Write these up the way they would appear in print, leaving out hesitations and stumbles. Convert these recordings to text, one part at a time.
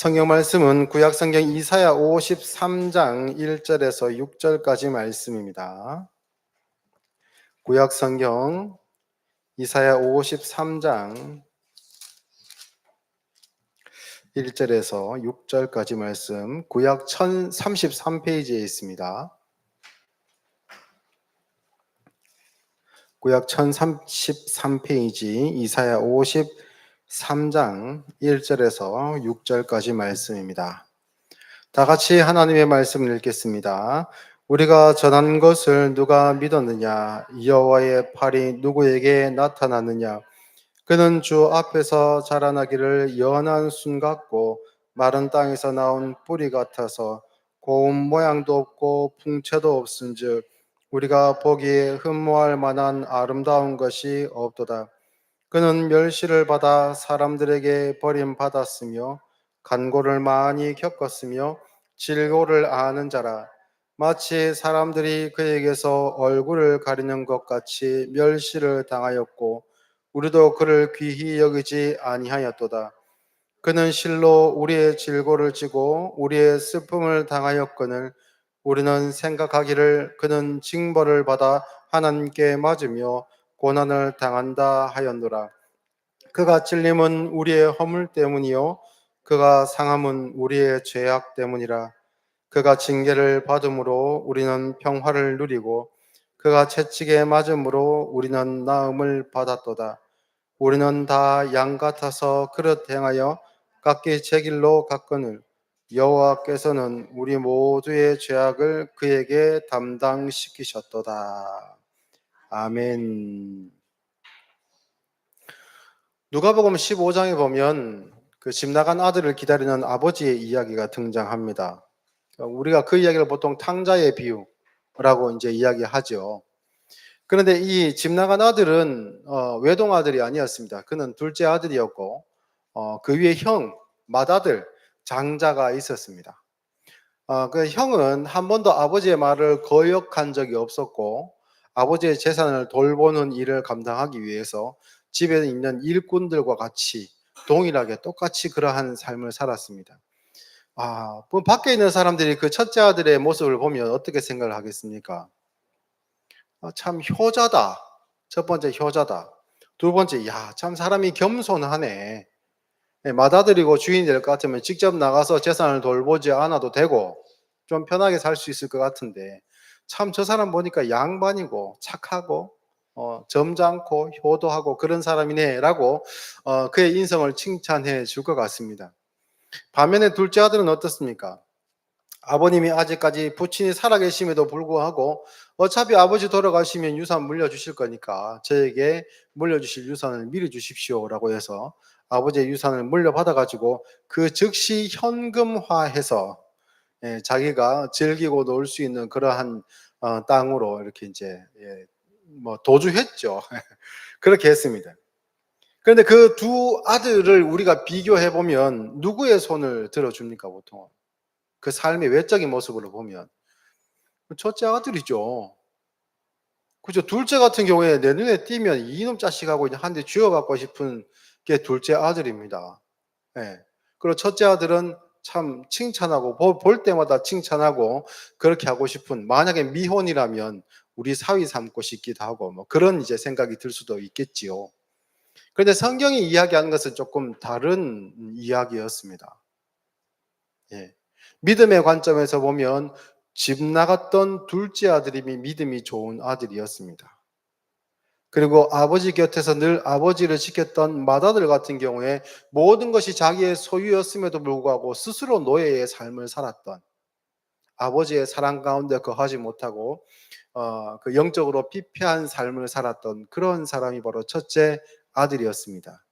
성경 말씀은 구약 성경 이사야 53장 1절에서 6절까지 말씀입니다. 구약 성경 이사야 53장 1절에서 6절까지 말씀, 구약 1033페이지에 있습니다. 구약 1033페이지 이사야 53장 1절에서 6절까지 말씀입니다. 다 같이 하나님의 말씀을 읽겠습니다. 우리가 전한 것을 누가 믿었느냐? 여호와의 팔이 누구에게 나타났느냐? 그는 주 앞에서 자라나기를 연한 순 같고 마른 땅에서 나온 뿌리 같아서 고운 모양도 없고 풍채도 없은즉 우리가 보기에 흠모할 만한 아름다운 것이 없도다. 그는 멸시를 받아 사람들에게 버림받았으며 간고를 많이 겪었으며 질고를 아는 자라. 마치 사람들이 그에게서 얼굴을 가리는 것 같이 멸시를 당하였고 우리도 그를 귀히 여기지 아니하였도다. 그는 실로 우리의 질고를 지고 우리의 슬픔을 당하였거늘 우리는 생각하기를 그는 징벌을 받아 하나님께 맞으며 고난을 당한다 하였노라. 그가 찔림은 우리의 허물 때문이요 그가 상함은 우리의 죄악 때문이라. 그가 징계를 받음으로 우리는 평화를 누리고 그가 채찍에 맞음으로 우리는 나음을 받았도다. 우리는 다 양 같아서 그릇 행하여 각기 제 길로 갔거늘 여호와께서는 우리 모두의 죄악을 그에게 담당시키셨도다. 아멘. 누가복음 15장에 보면 그 집 나간 아들을 기다리는 아버지의 이야기가 등장합니다. 우리가 그 이야기를 보통 탕자의 비유라고 이제 이야기하죠. 그런데 이 집 나간 아들은 외동 아들이 아니었습니다. 그는 둘째 아들이었고 그 위에 형, 맏아들, 장자가 있었습니다. 그 형은 한 번도 아버지의 말을 거역한 적이 없었고 아버지의 재산을 돌보는 일을 감당하기 위해서 집에 있는 일꾼들과 같이 동일하게 똑같이 그러한 삶을 살았습니다. 뭐 밖에 있는 사람들이 그 첫째 아들의 모습을 보면 어떻게 생각을 하겠습니까? 참 효자다. 첫 번째 효자다. 두 번째, 야, 참 사람이 겸손하네. 맏아들이고 주인이 될 것 같으면 직접 나가서 재산을 돌보지 않아도 되고 좀 편하게 살 수 있을 것 같은데 참 저 사람 보니까 양반이고 착하고 점잖고 효도하고 그런 사람이네라고 그의 인성을 칭찬해 줄 것 같습니다. 반면에 둘째 아들은 어떻습니까? 아버님이 아직까지 부친이 살아계심에도 불구하고 어차피 아버지 돌아가시면 유산 물려주실 거니까 저에게 물려주실 유산을 미리 주십시오라고 해서 아버지의 유산을 물려받아가지고 그 즉시 현금화해서 자기가 즐기고 놀 수 있는 그러한 땅으로 이렇게 이제 뭐 도주했죠. 그렇게 했습니다. 그런데 그 두 아들을 우리가 비교해 보면 누구의 손을 들어줍니까 보통? 그 삶의 외적인 모습으로 보면 첫째 아들이죠. 그죠? 둘째 같은 경우에 내 눈에 띄면 이놈 자식하고 이제 한 대 쥐어받고 싶은 게 둘째 아들입니다. 예. 그리고 첫째 아들은 참 칭찬하고 볼 때마다 칭찬하고 그렇게 하고 싶은, 만약에 미혼이라면 우리 사위 삼고 싶기도 하고 뭐 그런 이제 생각이 들 수도 있겠지요. 그런데 성경이 이야기하는 것은 조금 다른 이야기였습니다. 예. 믿음의 관점에서 보면 집 나갔던 둘째 아들이 믿음이 좋은 아들이었습니다. 그리고 아버지 곁에서 늘 아버지를 지켰던 맏아들 같은 경우에 모든 것이 자기의 소유였음에도 불구하고 스스로 노예의 삶을 살았던, 아버지의 사랑 가운데 거하지 못하고 그 영적으로 피폐한 삶을 살았던 그런 사람이 바로 첫째 아들이었습니다.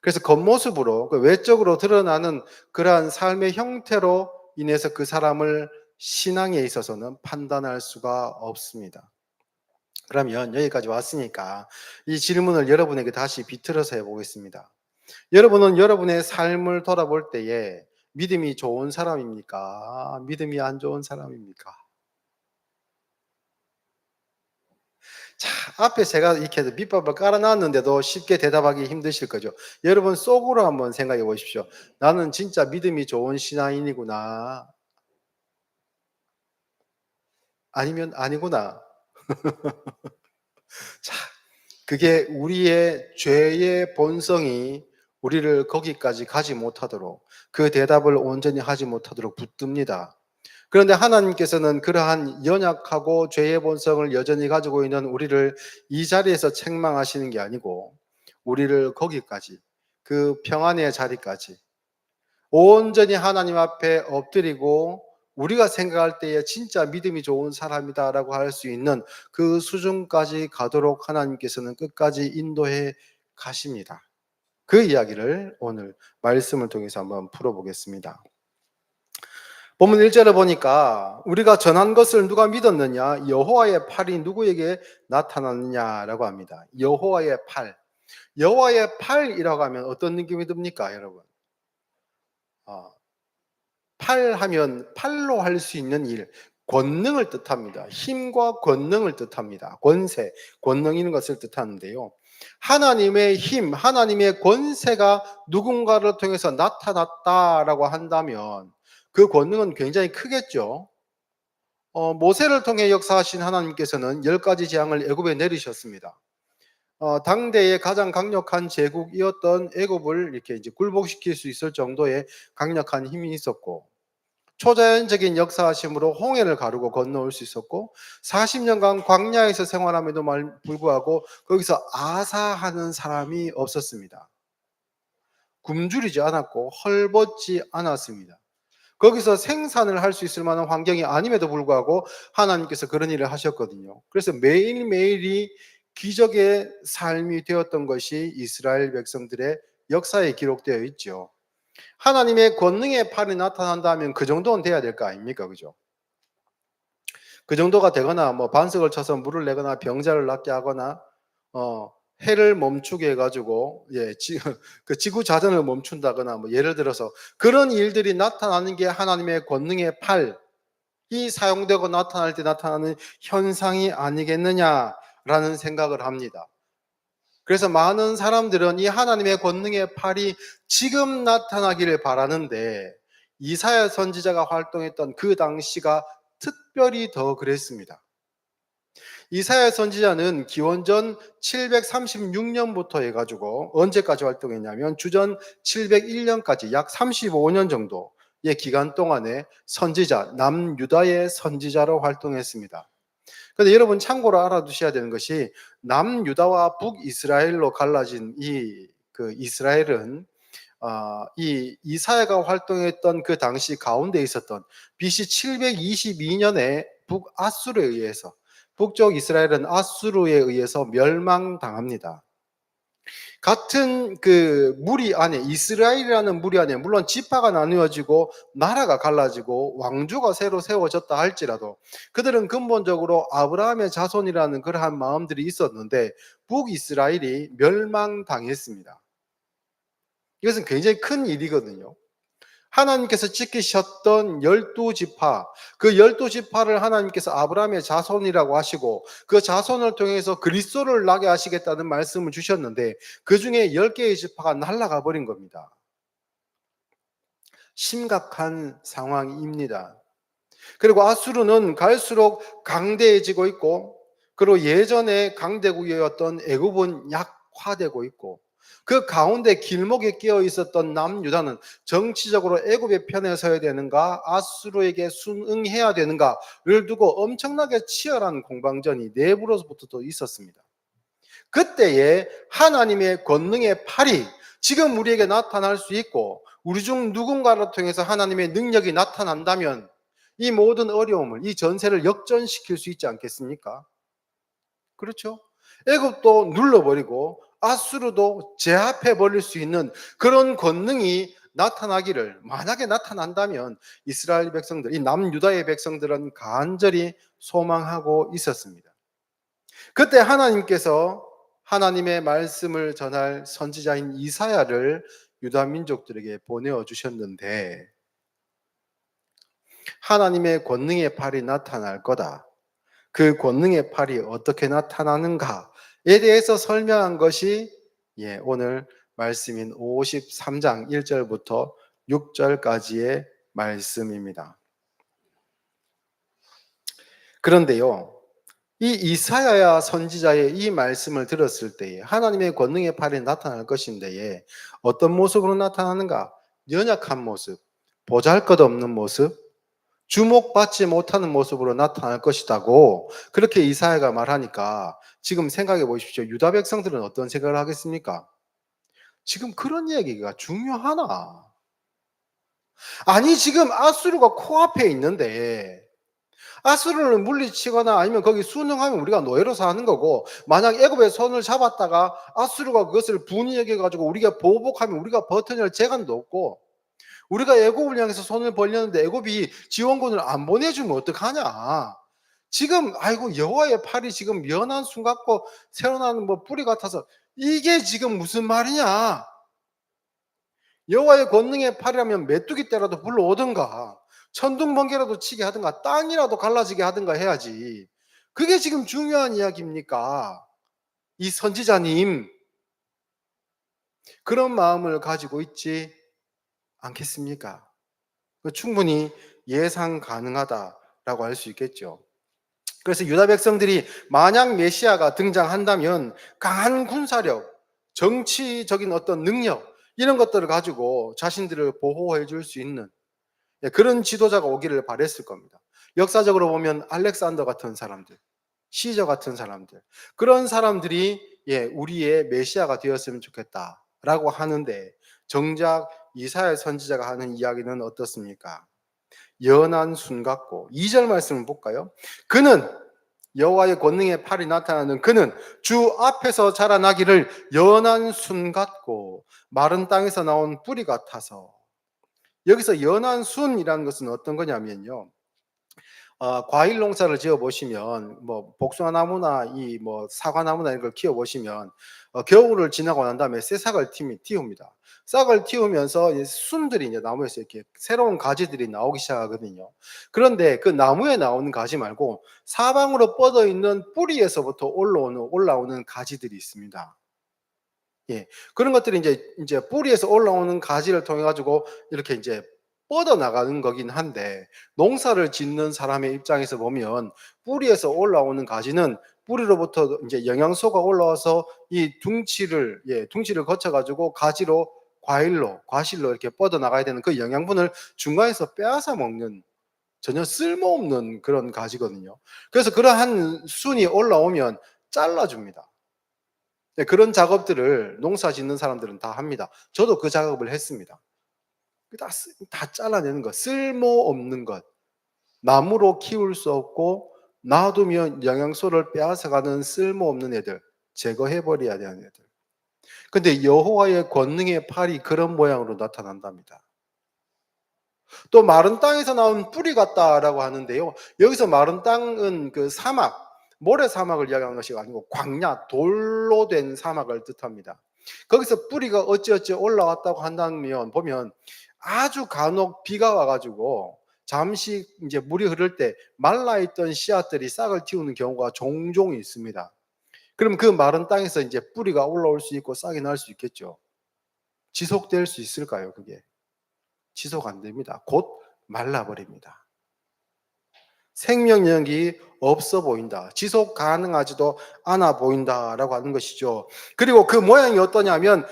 그래서 겉모습으로, 그 외적으로 드러나는 그러한 삶의 형태로 인해서 그 사람을 신앙에 있어서는 판단할 수가 없습니다. 그러면 여기까지 왔으니까 이 질문을 여러분에게 다시 비틀어서 해보겠습니다. 여러분은 여러분의 삶을 돌아볼 때에 믿음이 좋은 사람입니까? 믿음이 안 좋은 사람입니까? 자, 앞에 제가 이렇게 밑밥을 깔아놨는데도 쉽게 대답하기 힘드실 거죠. 여러분 속으로 한번 생각해 보십시오. '나는 진짜 믿음이 좋은 신앙인이구나.' 아니면 '아니구나.' 자, 그게 우리의 죄의 본성이 우리를 거기까지 가지 못하도록, 그 대답을 온전히 하지 못하도록 붙듭니다. 그런데 하나님께서는 그러한 연약하고 죄의 본성을 여전히 가지고 있는 우리를 이 자리에서 책망하시는 게 아니고, 우리를 거기까지, 그 평안의 자리까지 온전히 하나님 앞에 엎드리고, 우리가 생각할 때에 진짜 믿음이 좋은 사람이다라고 할 수 있는 그 수준까지 가도록 하나님께서는 끝까지 인도해 가십니다. 그 이야기를 오늘 말씀을 통해서 한번 풀어보겠습니다. 본문 1절에 보니까 우리가 전한 것을 누가 믿었느냐? 여호와의 팔이 누구에게 나타났느냐라고 합니다. 여호와의 팔. 여호와의 팔이라고 하면 어떤 느낌이 듭니까, 여러분? 어, 팔 하면 팔로 할 수 있는 일, 권능을 뜻합니다. 힘과 권능을 뜻합니다. 권세, 권능 있는 것을 뜻하는데요. 하나님의 힘, 하나님의 권세가 누군가를 통해서 나타났다라고 한다면 그 권능은 굉장히 크겠죠. 모세를 통해 역사하신 하나님께서는 10가지 재앙을 애굽에 내리셨습니다. 당대의 가장 강력한 제국이었던 애굽을 이렇게 이제 굴복시킬 수 있을 정도의 강력한 힘이 있었고, 초자연적인 역사하심으로 홍해를 가르고 건너올 수 있었고, 40년간 광야에서 생활함에도 불구하고 거기서 아사하는 사람이 없었습니다. 굶주리지 않았고 헐벗지 않았습니다. 거기서 생산을 할 수 있을 만한 환경이 아님에도 불구하고 하나님께서 그런 일을 하셨거든요. 그래서 매일매일이 기적의 삶이 되었던 것이 이스라엘 백성들의 역사에 기록되어 있죠. 하나님의 권능의 팔이 나타난다면 그 정도는 돼야 될 거 아닙니까? 그죠? 그 정도가 되거나, 뭐 반석을 쳐서 물을 내거나 병자를 낫게 하거나, 해를 멈추게 해가지고, 그 지구 자전을 멈춘다거나, 뭐 예를 들어서 그런 일들이 나타나는 게 하나님의 권능의 팔이 사용되고 나타날 때 나타나는 현상이 아니겠느냐라는 생각을 합니다. 그래서 많은 사람들은 이 하나님의 권능의 팔이 지금 나타나기를 바라는데, 이사야 선지자가 활동했던 그 당시가 특별히 더 그랬습니다. 이사야 선지자는 기원전 736년부터 해가지고 언제까지 활동했냐면 주전 701년까지 약 35년 정도의 기간 동안에 선지자, 남유다의 선지자로 활동했습니다. 그런데 여러분 참고로 알아두셔야 되는 것이, 남유다와 북이스라엘로 갈라진 그 이스라엘은 이 이사야가 활동했던 그 당시 가운데 있었던 BC 722년에 북아수르에 의해서, 북쪽 이스라엘은 아수르에 의해서 멸망당합니다. 같은 그 무리 안에, 이스라엘이라는 무리 안에 물론 지파가 나누어지고 나라가 갈라지고 왕조가 새로 세워졌다 할지라도 그들은 근본적으로 아브라함의 자손이라는 그러한 마음들이 있었는데 북이스라엘이 멸망당했습니다. 이것은 굉장히 큰 일이거든요. 하나님께서 지키셨던 12지파, 그 12지파를 하나님께서 아브라함의 자손이라고 하시고 그 자손을 통해서 그리스도를 나게 하시겠다는 말씀을 주셨는데 그 중에 10개의 지파가 날아가 버린 겁니다. 심각한 상황입니다. 그리고 아수르는 갈수록 강대해지고 있고, 그리고 예전에 강대국이었던 애굽은 약화되고 있고, 그 가운데 길목에 끼어 있었던 남유다는 정치적으로 애굽의 편에 서야 되는가 아수르에게 순응해야 되는가를 두고 엄청나게 치열한 공방전이 내부로부터도 있었습니다. 그때에 하나님의 권능의 팔이 지금 우리에게 나타날 수 있고, 우리 중 누군가를 통해서 하나님의 능력이 나타난다면 이 모든 어려움을, 이 전세를 역전시킬 수 있지 않겠습니까? 그렇죠? 애굽도 눌러버리고 아수르도 제압해 버릴 수 있는 그런 권능이 나타나기를, 만약에 나타난다면 이스라엘 백성들, 이 남유다의 백성들은 간절히 소망하고 있었습니다. 그때 하나님께서 하나님의 말씀을 전할 선지자인 이사야를 유다 민족들에게 보내어 주셨는데, 하나님의 권능의 팔이 나타날 거다, 그 권능의 팔이 어떻게 나타나는가에 대해서 설명한 것이 오늘 말씀인 53장 1절부터 6절까지의 말씀입니다. 그런데요, 이 이사야 선지자의 이 말씀을 들었을 때에 하나님의 권능의 팔이 나타날 것인데 어떤 모습으로 나타나는가? 연약한 모습, 보잘것없는 모습, 주목받지 못하는 모습으로 나타날 것이라고 그렇게 이사야가 말하니까 지금 생각해 보십시오. 유다 백성들은 어떤 생각을 하겠습니까? 지금 그런 얘기가 중요하나? 아니 지금 아수르가 코앞에 있는데 아수르를 물리치거나 아니면 거기 순응하면 우리가 노예로 사는 거고, 만약 애굽의 손을 잡았다가 아수르가 그것을 분이 여겨가지고 우리가 보복하면 우리가 버텨낼 재간도 없고, 우리가 애굽을 향해서 손을 벌렸는데 애굽이 지원군을 안 보내주면 어떡하냐. 지금 아이고 여호와의 팔이 지금 연한 순 같고 새어나는 뭐 뿌리 같아서 이게 지금 무슨 말이냐. 여호와의 권능의 팔이라면 메뚜기 떼라도 불러오든가 천둥번개라도 치게 하든가 땅이라도 갈라지게 하든가 해야지. 그게 지금 중요한 이야기입니까? 이 선지자님 그런 마음을 가지고 있지 않겠습니까? 충분히 예상 가능하다라고 할 수 있겠죠. 그래서 유다 백성들이 만약 메시아가 등장한다면 강한 군사력, 정치적인 어떤 능력 이런 것들을 가지고 자신들을 보호해 줄 수 있는 그런 지도자가 오기를 바랬을 겁니다. 역사적으로 보면 알렉산더 같은 사람들, 시저 같은 사람들, 그런 사람들이 우리의 메시아가 되었으면 좋겠다라고 하는데 정작 이사야 선지자가 하는 이야기는 어떻습니까? 연한 순 같고 2절 말씀을 볼까요? 그는 여호와의 권능의 팔이 나타나는 그는 주 앞에서 자라나기를 연한 순 같고 마른 땅에서 나온 뿌리 같아서. 여기서 연한 순이라는 것은 어떤 거냐면요. 과일 농사를 지어 보시면 뭐 복숭아 나무나 이 뭐 사과 나무나 이런 걸 키워 보시면 겨울을 지나고 난 다음에 새 싹을 틔웁니다. 싹을 틔우면서 이제 순들이 이제 나무에서 이렇게 새로운 가지들이 나오기 시작하거든요. 그런데 그 나무에 나오는 가지 말고 사방으로 뻗어 있는 뿌리에서부터 올라오는 가지들이 있습니다. 예. 그런 것들이 이제 뿌리에서 올라오는 가지를 통해 가지고 이렇게 이제 뻗어 나가는 거긴 한데, 농사를 짓는 사람의 입장에서 보면 뿌리에서 올라오는 가지는 뿌리로부터 이제 영양소가 올라와서 이 둥치를 거쳐 가지고 가지로 과실로 이렇게 뻗어 나가야 되는 그 영양분을 중간에서 빼앗아 먹는 전혀 쓸모없는 그런 가지거든요. 그래서 그러한 순이 올라오면 잘라 줍니다. 그런 작업들을 농사 짓는 사람들은 다 합니다. 저도 그 작업을 했습니다. 다 잘라내는 것, 쓸모없는 것, 나무로 키울 수 없고 놔두면 영양소를 빼앗아가는 쓸모없는 애들, 제거해버려야 되는 애들. 근데 여호와의 권능의 팔이 그런 모양으로 나타난답니다. 또 마른 땅에서 나온 뿌리 같다라고 하는데요. 여기서 마른 땅은 그 사막, 모래 사막을 이야기하는 것이 아니고 광야, 돌로 된 사막을 뜻합니다. 거기서 뿌리가 어찌어찌 올라왔다고 한다면 보면 아주 간혹 비가 와가지고 잠시 이제 물이 흐를 때 말라있던 씨앗들이 싹을 틔우는 경우가 종종 있습니다. 그럼 그 마른 땅에서 이제 뿌리가 올라올 수 있고 싹이 날 수 있겠죠. 지속될 수 있을까요, 그게? 지속 안 됩니다. 곧 말라버립니다. 생명력이 없어 보인다. 지속 가능하지도 않아 보인다라고 하는 것이죠. 그리고 그 모양이 어떠냐면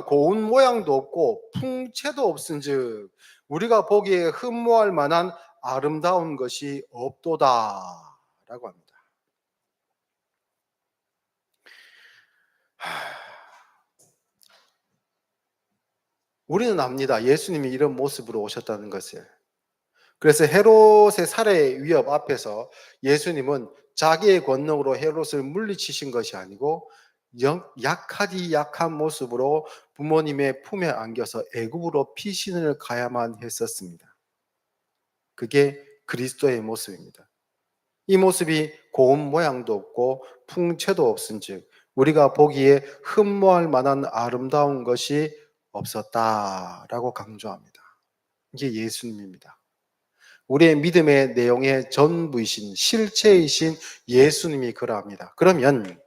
고운 모양도 없고 풍채도 없은즉 우리가 보기에 흠모할 만한 아름다운 것이 없도다라고 합니다. 우리는 압니다. 예수님이 이런 모습으로 오셨다는 것을. 그래서 헤롯의 살해 위협 앞에서 예수님은 자기의 권능으로 헤롯을 물리치신 것이 아니고 약하디 약한 모습으로 부모님의 품에 안겨서 애굽으로 피신을 가야만 했었습니다. 그게 그리스도의 모습입니다. 이 모습이 고운 모양도 없고 풍채도 없은즉 우리가 보기에 흠모할 만한 아름다운 것이 없었다라고 강조합니다. 이게 예수님입니다. 우리의 믿음의 내용의 전부이신 실체이신 예수님이 그러합니다. 그러면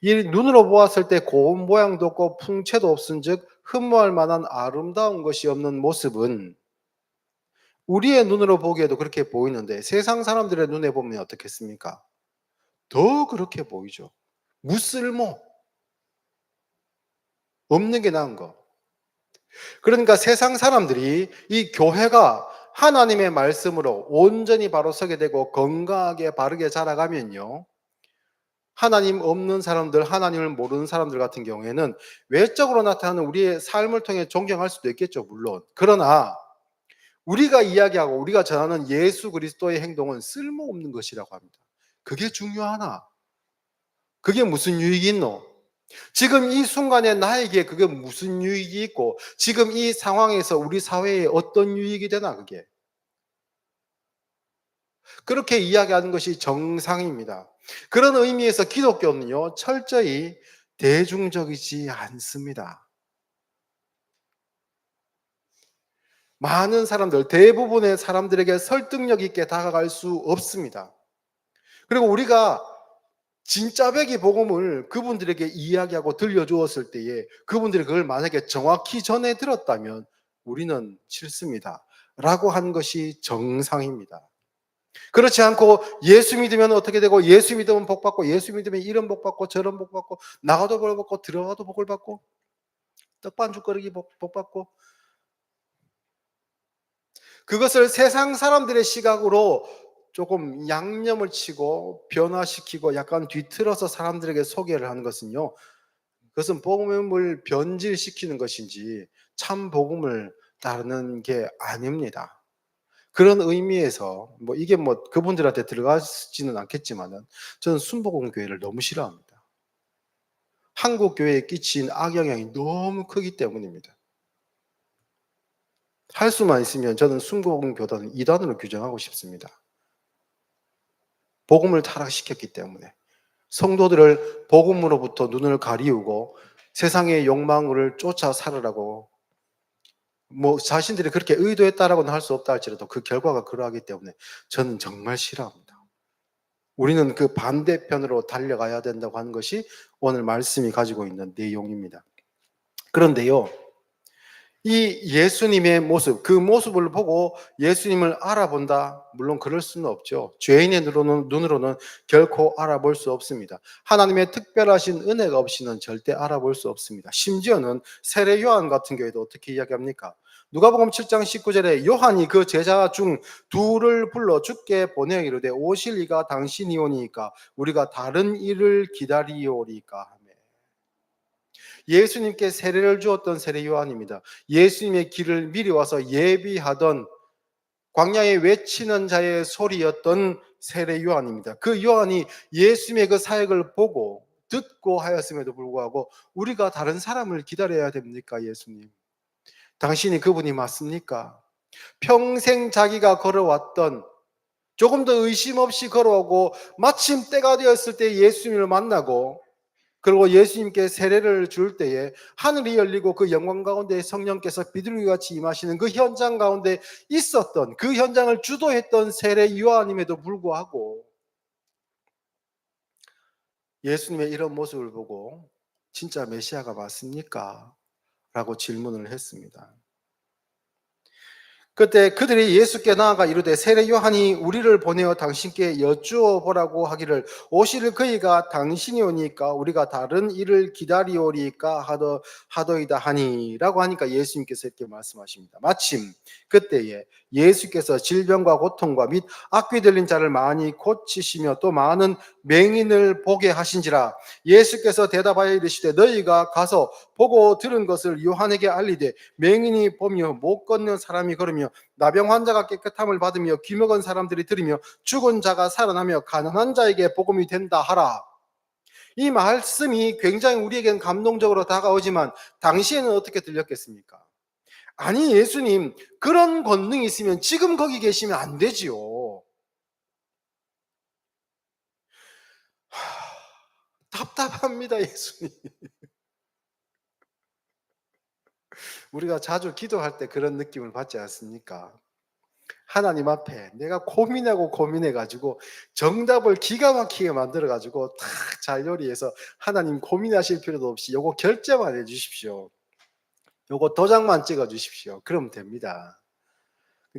이 눈으로 보았을 때 고운 모양도 없고 풍채도 없은즉 흠모할 만한 아름다운 것이 없는 모습은 우리의 눈으로 보기에도 그렇게 보이는데 세상 사람들의 눈에 보면 어떻겠습니까? 더 그렇게 보이죠. 무쓸모 없는 게 나은 거. 그러니까 세상 사람들이 이 교회가 하나님의 말씀으로 온전히 바로 서게 되고 건강하게 바르게 자라가면요. 하나님 없는 사람들, 하나님을 모르는 사람들 같은 경우에는 외적으로 나타나는 우리의 삶을 통해 존경할 수도 있겠죠, 물론. 그러나 우리가 이야기하고 우리가 전하는 예수 그리스도의 행동은 쓸모없는 것이라고 합니다. 그게 중요하나? 그게 무슨 유익이 있노? 지금 이 순간에 나에게 그게 무슨 유익이 있고 지금 이 상황에서 우리 사회에 어떤 유익이 되나 그게. 그렇게 이야기하는 것이 정상입니다. 그런 의미에서 기독교는요, 철저히 대중적이지 않습니다. 많은 사람들, 대부분의 사람들에게 설득력 있게 다가갈 수 없습니다. 그리고 우리가 진짜 백이 복음을 그분들에게 이야기하고 들려주었을 때에 그분들이 그걸 만약에 정확히 전해 들었다면 우리는 싫습니다. 라고 하는 것이 정상입니다. 그렇지 않고 예수 믿으면 어떻게 되고 예수 믿으면 복 받고 예수 믿으면 이런 복 받고 저런 복 받고 나가도 복 받고 들어가도 복을 받고 떡반죽거리기 복 받고 그것을 세상 사람들의 시각으로 조금 양념을 치고 변화시키고 약간 뒤틀어서 사람들에게 소개를 하는 것은요. 그것은 복음을 변질시키는 것인지 참 복음을 따르는 게 아닙니다. 그런 의미에서 뭐 이게 뭐 그분들한테 들어가지는 않겠지만은 저는 순복음 교회를 너무 싫어합니다. 한국 교회에 끼친 악영향이 너무 크기 때문입니다. 할 수만 있으면 저는 순복음 교단은 이단으로 규정하고 싶습니다. 복음을 타락시켰기 때문에 성도들을 복음으로부터 눈을 가리우고 세상의 욕망을 쫓아 살으라고 뭐 자신들이 그렇게 의도했다라고는 할 수 없다 할지라도 그 결과가 그러하기 때문에 저는 정말 싫어합니다. 우리는 그 반대편으로 달려가야 된다고 하는 것이 오늘 말씀이 가지고 있는 내용입니다. 그런데요, 이 예수님의 모습, 그 모습을 보고 예수님을 알아본다? 물론 그럴 수는 없죠. 죄인의 눈으로는 결코 알아볼 수 없습니다. 하나님의 특별하신 은혜가 없이는 절대 알아볼 수 없습니다. 심지어는 세례 요한 같은 경우에도 어떻게 이야기합니까? 누가복음 7장 19절에 요한이 그 제자 중 둘을 불러 주께 보내어 이르되 오실 이가 당신이 오니까 우리가 다른 일을 기다리오리까. 예수님께 세례를 주었던 세례 요한입니다. 예수님의 길을 미리 와서 예비하던 광야에 외치는 자의 소리였던 세례 요한입니다. 그 요한이 예수님의 그 사역을 보고 듣고 하였음에도 불구하고 우리가 다른 사람을 기다려야 됩니까, 예수님? 당신이 그분이 맞습니까? 평생 자기가 걸어왔던 조금 더 의심 없이 걸어오고 마침 때가 되었을 때 예수님을 만나고 그리고 예수님께 세례를 줄 때에 하늘이 열리고 그 영광 가운데 성령께서 비둘기같이 임하시는 그 현장 가운데 있었던 그 현장을 주도했던 세례 요한임에도 불구하고 예수님의 이런 모습을 보고 진짜 메시아가 맞습니까? 라고 질문을 했습니다. 그때 그들이 예수께 나아가 이르되 세례 요한이 우리를 보내어 당신께 여쭈어 보라고 하기를 오실 그이가 당신이 오니까 우리가 다른 일을 기다리오리까 하더이다 하니라고 하니까 예수님께서 이렇게 말씀하십니다. 마침 그때에 예수께서 질병과 고통과 및 악귀 들린 자를 많이 고치시며 또 많은 맹인을 보게 하신지라 예수께서 대답하여 이르시되 너희가 가서 보고 들은 것을 요한에게 알리되 맹인이 보며 못 걷는 사람이 걸으며 나병 환자가 깨끗함을 받으며 귀먹은 사람들이 들으며 죽은 자가 살아나며 가난한 자에게 복음이 된다 하라. 이 말씀이 굉장히 우리에겐 감동적으로 다가오지만 당시에는 어떻게 들렸겠습니까? 아니 예수님 그런 권능이 있으면 지금 거기 계시면 안 되지요. 답답합니다 예수님. 우리가 자주 기도할 때 그런 느낌을 받지 않습니까? 하나님 앞에 내가 고민하고 고민해 가지고 정답을 기가 막히게 만들어 가지고 탁 잘 요리해서 하나님 고민하실 필요도 없이 요거 결제만 해 주십시오. 요거 도장만 찍어 주십시오. 그러면 됩니다.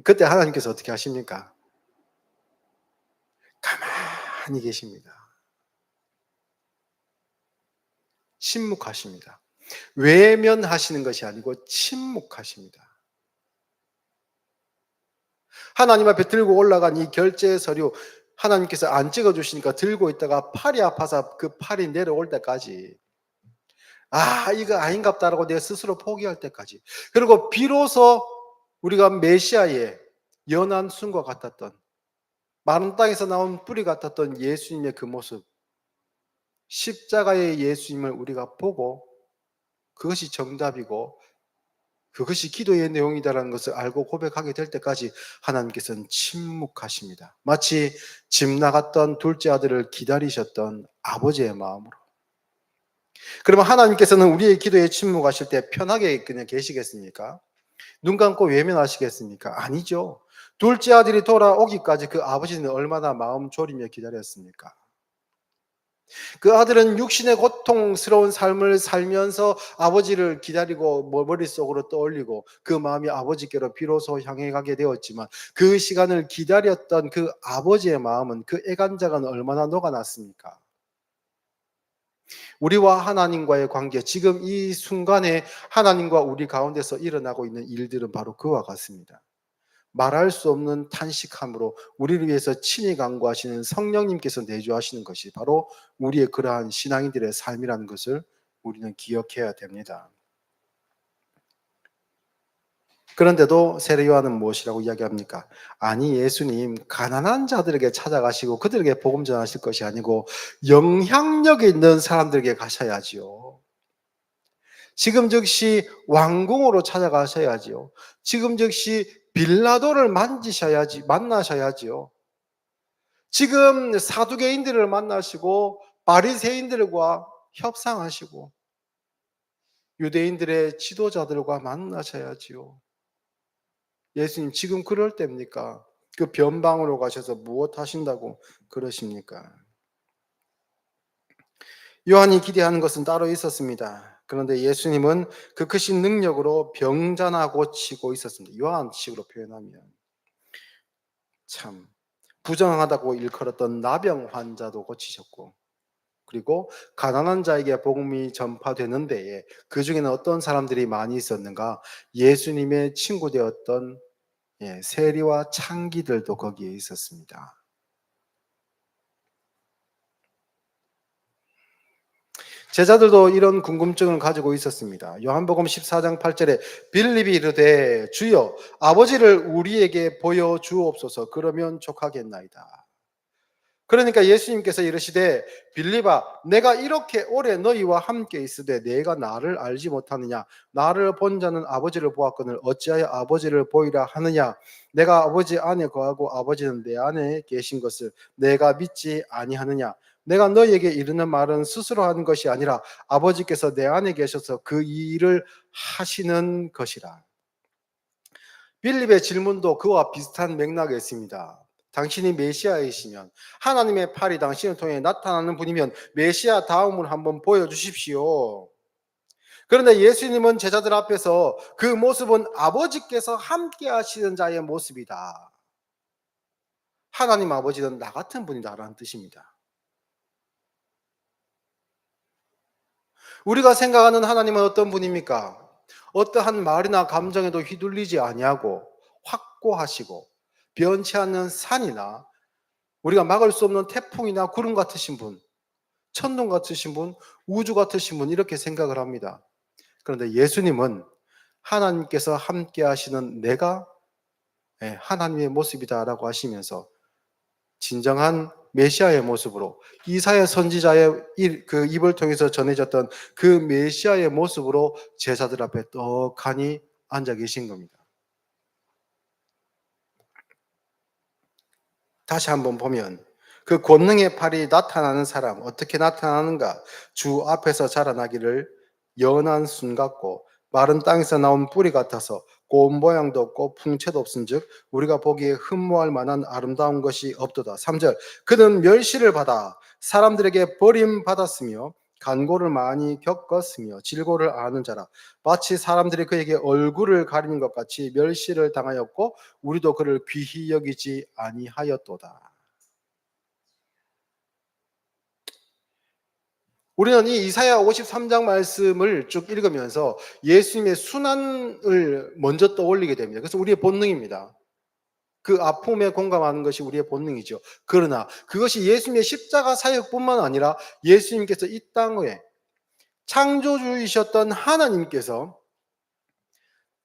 그때 하나님께서 어떻게 하십니까? 가만히 계십니다. 침묵하십니다. 외면하시는 것이 아니고 침묵하십니다. 하나님 앞에 들고 올라간 이 결제 서류 하나님께서 안 찍어 주시니까 들고 있다가 팔이 아파서 그 팔이 내려올 때까지, 이거 아닌갑다라고 내 스스로 포기할 때까지, 그리고 비로소 우리가 메시아의 연한 순과 같았던, 마른 땅에서 나온 뿌리 같았던 예수님의 그 모습, 십자가의 예수님을 우리가 보고 그것이 정답이고 그것이 기도의 내용이다라는 것을 알고 고백하게 될 때까지 하나님께서는 침묵하십니다. 마치 집 나갔던 둘째 아들을 기다리셨던 아버지의 마음으로. 그러면 하나님께서는 우리의 기도에 침묵하실 때 편하게 그냥 계시겠습니까? 눈 감고 외면하시겠습니까? 아니죠. 둘째 아들이 돌아오기까지 그 아버지는 얼마나 마음 졸이며 기다렸습니까? 그 아들은 육신의 고통스러운 삶을 살면서 아버지를 기다리고 머릿속으로 떠올리고 그 마음이 아버지께로 비로소 향해 가게 되었지만, 그 시간을 기다렸던 그 아버지의 마음은, 그 애간장은 얼마나 녹아났습니까? 우리와 하나님과의 관계, 지금 이 순간에 하나님과 우리 가운데서 일어나고 있는 일들은 바로 그와 같습니다. 말할 수 없는 탄식함으로 우리를 위해서 친히 간구하시는 성령님께서 내주하시는 것이 바로 우리의 그러한 신앙인들의 삶이라는 것을 우리는 기억해야 됩니다. 그런데도 세례 요한은 무엇이라고 이야기합니까? 아니, 예수님 가난한 자들에게 찾아가시고 그들에게 복음 전하실 것이 아니고 영향력 있는 사람들에게 가셔야지요. 지금 즉시 왕궁으로 찾아가셔야지요. 지금 즉시 빌라도를 만나셔야지요. 지금 사두개인들을 만나시고 바리새인들과 협상하시고 유대인들의 지도자들과 만나셔야지요. 예수님 지금 그럴 때입니까? 그 변방으로 가셔서 무엇 하신다고 그러십니까? 요한이 기대하는 것은 따로 있었습니다. 그런데 예수님은 그 크신 능력으로 병자나 고치고 있었습니다. 요한식으로 표현하면 참 부정하다고 일컬었던 나병 환자도 고치셨고, 그리고 가난한 자에게 복음이 전파되는 데에 그 중에는 어떤 사람들이 많이 있었는가? 예수님의 친구 되었던 세리와 창기들도 거기에 있었습니다. 제자들도 이런 궁금증을 가지고 있었습니다. 요한복음 14장 8절에 빌립이 이르되 주여 아버지를 우리에게 보여 주옵소서, 그러면 족하겠나이다. 그러니까 예수님께서 이르시되 빌립아 내가 이렇게 오래 너희와 함께 있으되 내가 나를 알지 못하느냐? 나를 본 자는 아버지를 보았거늘 어찌하여 아버지를 보이라 하느냐? 내가 아버지 안에 거하고 아버지는 내 안에 계신 것을 내가 믿지 아니하느냐? 내가 너희에게 이르는 말은 스스로 하는 것이 아니라 아버지께서 내 안에 계셔서 그 일을 하시는 것이라. 빌립의 질문도 그와 비슷한 맥락에 있습니다. 당신이 메시아이시면, 하나님의 팔이 당신을 통해 나타나는 분이면 메시아 다움을 한번 보여주십시오. 그런데 예수님은 제자들 앞에서 그 모습은 아버지께서 함께 하시는 자의 모습이다. 하나님 아버지는 나 같은 분이다라는 뜻입니다. 우리가 생각하는 하나님은 어떤 분입니까? 어떠한 말이나 감정에도 휘둘리지 아니하고 확고하시고 변치 않는 산이나 우리가 막을 수 없는 태풍이나 구름 같으신 분, 천둥 같으신 분, 우주 같으신 분, 이렇게 생각을 합니다. 그런데 예수님은 하나님께서 함께 하시는 내가 하나님의 모습이다라고 하시면서 진정한 메시아의 모습으로, 이사야 선지자의 그 입을 통해서 전해졌던 그 메시아의 모습으로 제자들 앞에 떡하니 앉아 계신 겁니다. 다시 한번 보면 그 권능의 팔이 나타나는 사람, 어떻게 나타나는가? 주 앞에서 자라나기를 연한 순 같고 마른 땅에서 나온 뿌리 같아서 꽃 모양도 없고 풍채도 없은즉 우리가 보기에 흠모할 만한 아름다운 것이 없도다. 3절 그는 멸시를 받아 사람들에게 버림받았으며 간고를 많이 겪었으며 질고를 아는 자라. 마치 사람들이 그에게 얼굴을 가리는 것 같이 멸시를 당하였고 우리도 그를 귀히 여기지 아니하였도다. 우리는 이 이사야 53장 말씀을 쭉 읽으면서 예수님의 순환을 먼저 떠올리게 됩니다. 그래서 우리의 본능입니다. 그 아픔에 공감하는 것이 우리의 본능이죠. 그러나 그것이 예수님의 십자가 사역뿐만 아니라 예수님께서 이 땅에 창조주이셨던 하나님께서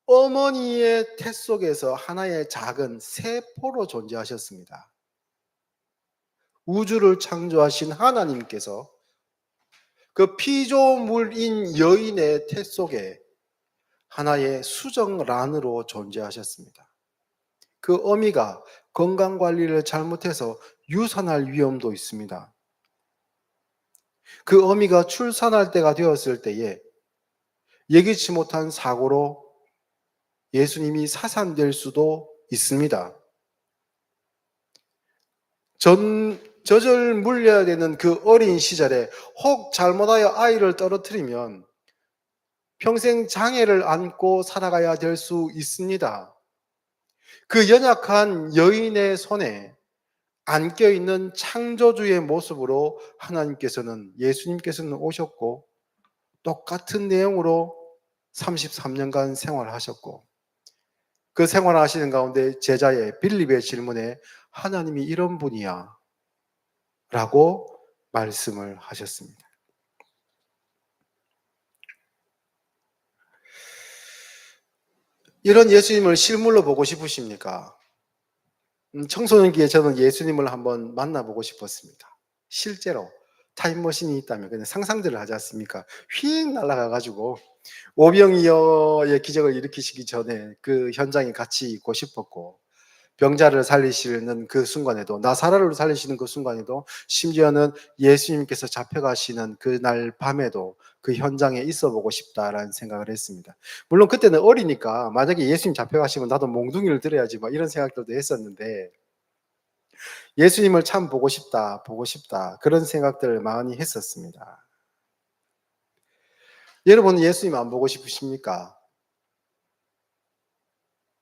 어머니의 태 속에서 하나의 작은 세포로 존재하셨습니다. 우주를 창조하신 하나님께서 그 피조물인 여인의 태 속에 하나의 수정란으로 존재하셨습니다. 그 어미가 건강관리를 잘못해서 유산할 위험도 있습니다. 그 어미가 출산할 때가 되었을 때에 예기치 못한 사고로 예수님이 사산될 수도 있습니다. 젖을 물려야 되는 그 어린 시절에 혹 잘못하여 아이를 떨어뜨리면 평생 장애를 안고 살아가야 될 수 있습니다. 그 연약한 여인의 손에 안겨있는 창조주의 모습으로 하나님께서는, 예수님께서는 오셨고 똑같은 내용으로 33년간 생활하셨고 그 생활하시는 가운데 제자의 빌립의 질문에 하나님이 이런 분이야 라고 말씀을 하셨습니다. 이런 예수님을 실물로 보고 싶으십니까? 청소년기에 저는 예수님을 한번 만나보고 싶었습니다. 실제로 타임머신이 있다면 그냥 상상들을 하지 않습니까? 휙 날아가가지고 오병이어의 기적을 일으키시기 전에 그 현장에 같이 있고 싶었고, 병자를 살리시는 그 순간에도, 나사로를 살리시는 그 순간에도, 심지어는 예수님께서 잡혀가시는 그날 밤에도 그 현장에 있어보고 싶다라는 생각을 했습니다. 물론 그때는 어리니까 만약에 예수님 잡혀가시면 나도 몽둥이를 들어야지 막 이런 생각들도 했었는데, 예수님을 참 보고 싶다 그런 생각들을 많이 했었습니다. 여러분은 예수님 안 보고 싶으십니까?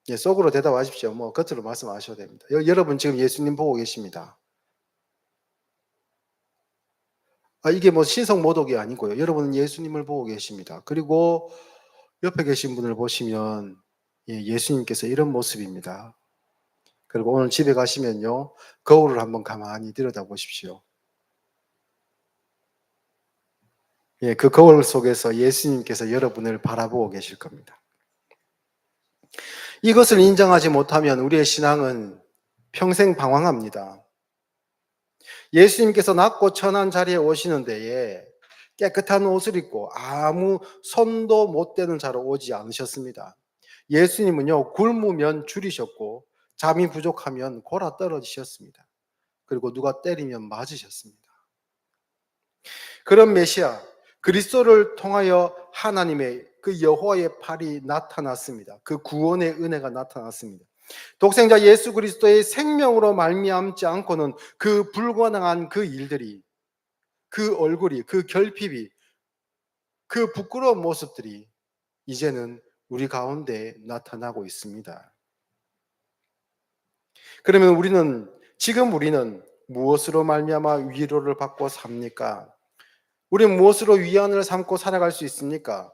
예, 속으로 대답하십시오. 뭐 겉으로 말씀하셔도 됩니다. 여러분 지금 예수님 보고 계십니다. 이게 뭐 신성모독이 아니고요. 여러분은 예수님을 보고 계십니다. 그리고 옆에 계신 분을 보시면 예수님께서 이런 모습입니다. 그리고 오늘 집에 가시면요, 거울을 한번 가만히 들여다보십시오. 예, 그 거울 속에서 예수님께서 여러분을 바라보고 계실 겁니다. 이것을 인정하지 못하면 우리의 신앙은 평생 방황합니다. 예수님께서 낮고 천한 자리에 오시는 데에 깨끗한 옷을 입고 아무 손도 못 대는 자로 오지 않으셨습니다. 예수님은요, 굶으면 줄이셨고 잠이 부족하면 골아 떨어지셨습니다. 그리고 누가 때리면 맞으셨습니다. 그런 메시아 그리스도를 통하여 하나님의 그 여호와의 팔이 나타났습니다. 그 구원의 은혜가 나타났습니다. 독생자 예수 그리스도의 생명으로 말미암지 않고는 그 불가능한 그 일들이, 그 얼굴이, 그 결핍이, 그 부끄러운 모습들이 이제는 우리 가운데 나타나고 있습니다. 그러면 지금 우리는 무엇으로 말미암아 위로를 받고 삽니까? 우리는 무엇으로 위안을 삼고 살아갈 수 있습니까?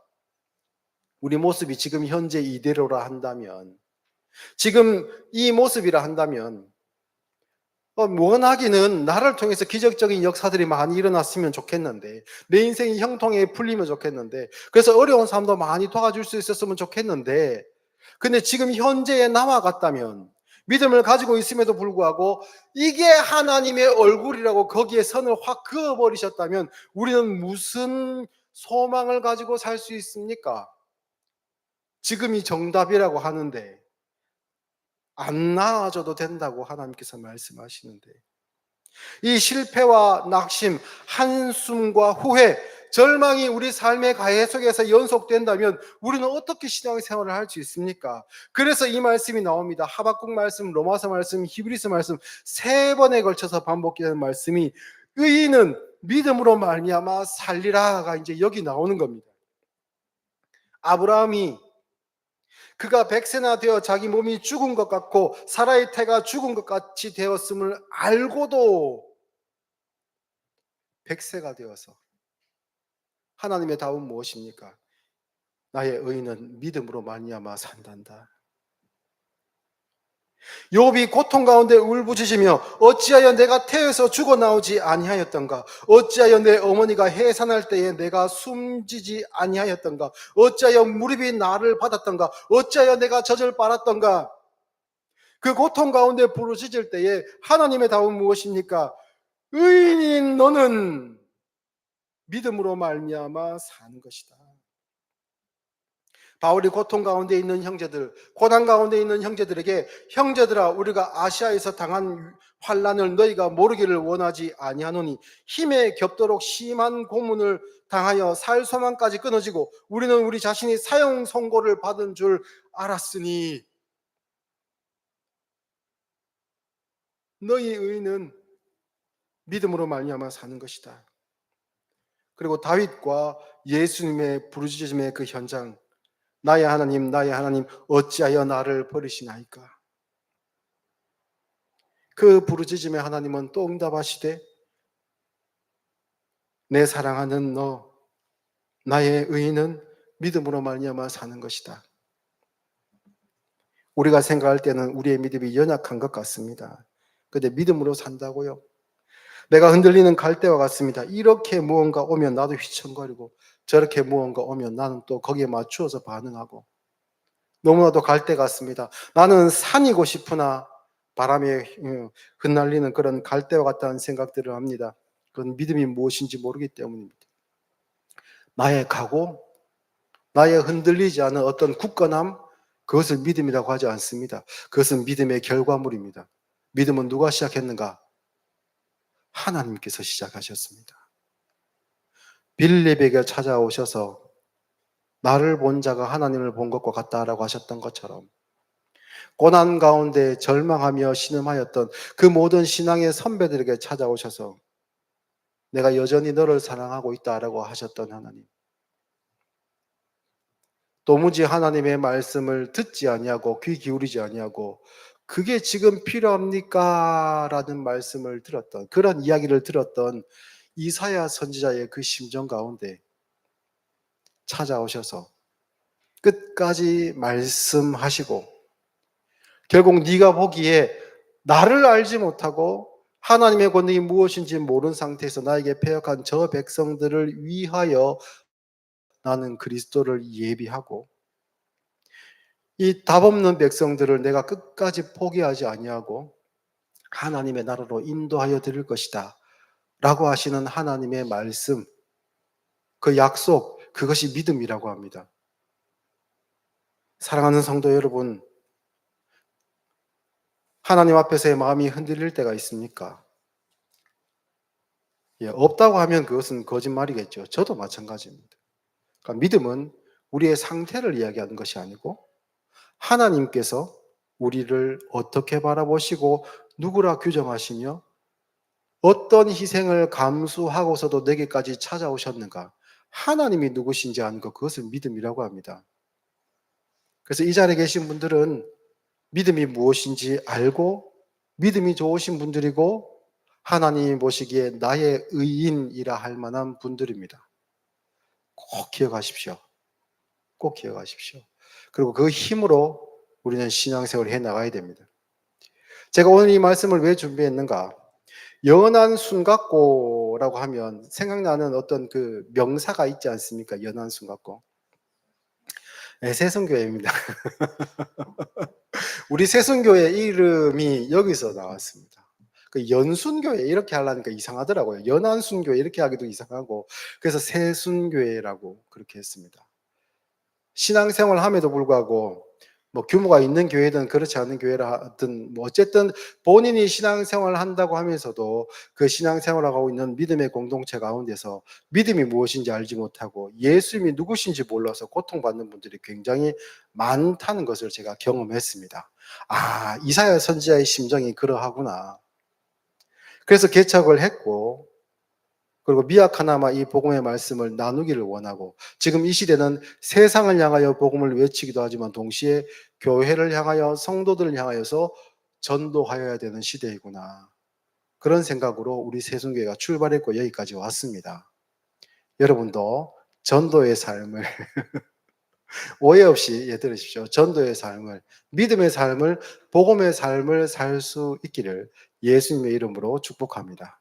우리 모습이 지금 현재 이대로라 한다면, 지금 이 모습이라 한다면, 원하기는 나를 통해서 기적적인 역사들이 많이 일어났으면 좋겠는데, 내 인생이 형통하게 풀리면 좋겠는데, 그래서 어려운 사람도 많이 도와줄 수 있었으면 좋겠는데, 근데 지금 현재의 나와 같다면, 믿음을 가지고 있음에도 불구하고 이게 하나님의 얼굴이라고 거기에 선을 확 그어버리셨다면 우리는 무슨 소망을 가지고 살 수 있습니까? 지금이 정답이라고 하는데 안 나아져도 된다고 하나님께서 말씀하시는데, 이 실패와 낙심, 한숨과 후회, 절망이 우리 삶의 가해 속에서 연속된다면 우리는 어떻게 신앙생활을 할 수 있습니까? 그래서 이 말씀이 나옵니다. 하박국 말씀, 로마서 말씀, 히브리서 말씀 3번에 걸쳐서 반복되는 말씀이 의인은 믿음으로 말미암아 살리라가 이제 여기 나오는 겁니다. 아브라함이 그가 100세나 되어 자기 몸이 죽은 것 같고 사라의 태가 죽은 것 같이 되었음을 알고도 100세가 되어서 하나님의 답은 무엇입니까? 나의 의인은 믿음으로 말미암아 산단다. 욥이 고통 가운데 울부짖으며 어찌하여 내가 태에서 죽어나오지 아니하였던가? 어찌하여 내 어머니가 해산할 때에 내가 숨지지 아니하였던가? 어찌하여 무릎이 나를 받았던가? 어찌하여 내가 젖을 빨았던가? 그 고통 가운데 부르짖을 때에 하나님의 답은 무엇입니까? 의인인 너는 믿음으로 말미암아 사는 것이다. 바울이 고통 가운데 있는 형제들, 고난 가운데 있는 형제들에게 형제들아 우리가 아시아에서 당한 환난을 너희가 모르기를 원하지 아니하노니 힘에 겹도록 심한 고문을 당하여 살 소망까지 끊어지고 우리는 우리 자신이 사형 선고를 받은 줄 알았으니 너희 의인은 믿음으로 말미암아 사는 것이다. 그리고 다윗과 예수님의 부르짖음의 그 현장, 나의 하나님 어찌하여 나를 버리시나이까? 그 부르짖음에 하나님은 또 응답하시되 내 사랑하는 너 나의 의인은 믿음으로 말미암아 사는 것이다. 우리가 생각할 때는 우리의 믿음이 연약한 것 같습니다. 그런데 믿음으로 산다고요? 내가 흔들리는 갈대와 같습니다. 이렇게 무언가 오면 나도 휘청거리고 저렇게 무언가 오면 나는 또 거기에 맞추어서 반응하고 너무나도 갈대 같습니다. 나는 산이고 싶으나 바람에 흩날리는 그런 갈대와 같다는 생각들을 합니다. 그건 믿음이 무엇인지 모르기 때문입니다. 나의 각오, 나의 흔들리지 않은 어떤 굳건함, 그것을 믿음이라고 하지 않습니다. 그것은 믿음의 결과물입니다. 믿음은 누가 시작했는가? 하나님께서 시작하셨습니다. 빌립에게 찾아오셔서 나를 본 자가 하나님을 본 것과 같다라고 하셨던 것처럼 고난 가운데 절망하며 신음하였던 그 모든 신앙의 선배들에게 찾아오셔서 내가 여전히 너를 사랑하고 있다라고 하셨던 하나님, 도무지 하나님의 말씀을 듣지 아니하고 귀 기울이지 아니하고 그게 지금 필요합니까? 라는 말씀을 들었던, 그런 이야기를 들었던 이사야 선지자의 그 심정 가운데 찾아오셔서 끝까지 말씀하시고 결국 네가 보기에 나를 알지 못하고 하나님의 권능이 무엇인지 모르는 상태에서 나에게 패역한 저 백성들을 위하여 나는 그리스도를 예비하고 이 답없는 백성들을 내가 끝까지 포기하지 아니하고 하나님의 나라로 인도하여 드릴 것이다 라고 하시는 하나님의 말씀, 그 약속, 그것이 믿음이라고 합니다. 사랑하는 성도 여러분, 하나님 앞에서의 마음이 흔들릴 때가 있습니까? 없다고 하면 그것은 거짓말이겠죠. 저도 마찬가지입니다. 그러니까 믿음은 우리의 상태를 이야기하는 것이 아니고 하나님께서 우리를 어떻게 바라보시고 누구라 규정하시며 어떤 희생을 감수하고서도 내게까지 찾아오셨는가, 하나님이 누구신지 아는 것, 그것을 믿음이라고 합니다. 그래서 이 자리에 계신 분들은 믿음이 무엇인지 알고 믿음이 좋으신 분들이고 하나님이 보시기에 나의 의인이라 할 만한 분들입니다. 꼭 기억하십시오. 꼭 기억하십시오. 그리고 그 힘으로 우리는 신앙생활을 해나가야 됩니다. 제가 오늘 이 말씀을 왜 준비했는가? 연한 숨갖고라고 하면 생각나는 어떤 그 명사가 있지 않습니까? 연한 숨갖고. 네, 새순교회입니다. 우리 새순교회 이름이 여기서 나왔습니다. 그 연순교회 이렇게 하려니까 이상하더라고요. 연한순교회 이렇게 하기도 이상하고, 그래서 새순교회라고 그렇게 했습니다. 신앙생활 함에도 불구하고 뭐 규모가 있는 교회든 그렇지 않은 교회라 하든 뭐 어쨌든 본인이 신앙생활을 한다고 하면서도 그 신앙생활을 하고 있는 믿음의 공동체 가운데서 믿음이 무엇인지 알지 못하고 예수님이 누구신지 몰라서 고통받는 분들이 굉장히 많다는 것을 제가 경험했습니다. 아, 이사야 선지자의 심정이 그러하구나. 그래서 개척을 했고, 그리고 미약하나마 이 복음의 말씀을 나누기를 원하고, 지금 이 시대는 세상을 향하여 복음을 외치기도 하지만 동시에 교회를 향하여 성도들을 향하여서 전도하여야 되는 시대이구나. 그런 생각으로 우리 세순교회가 출발했고 여기까지 왔습니다. 여러분도 전도의 삶을 오해 없이 들으십시오. 전도의 삶을, 믿음의 삶을, 복음의 삶을 살 수 있기를 예수님의 이름으로 축복합니다.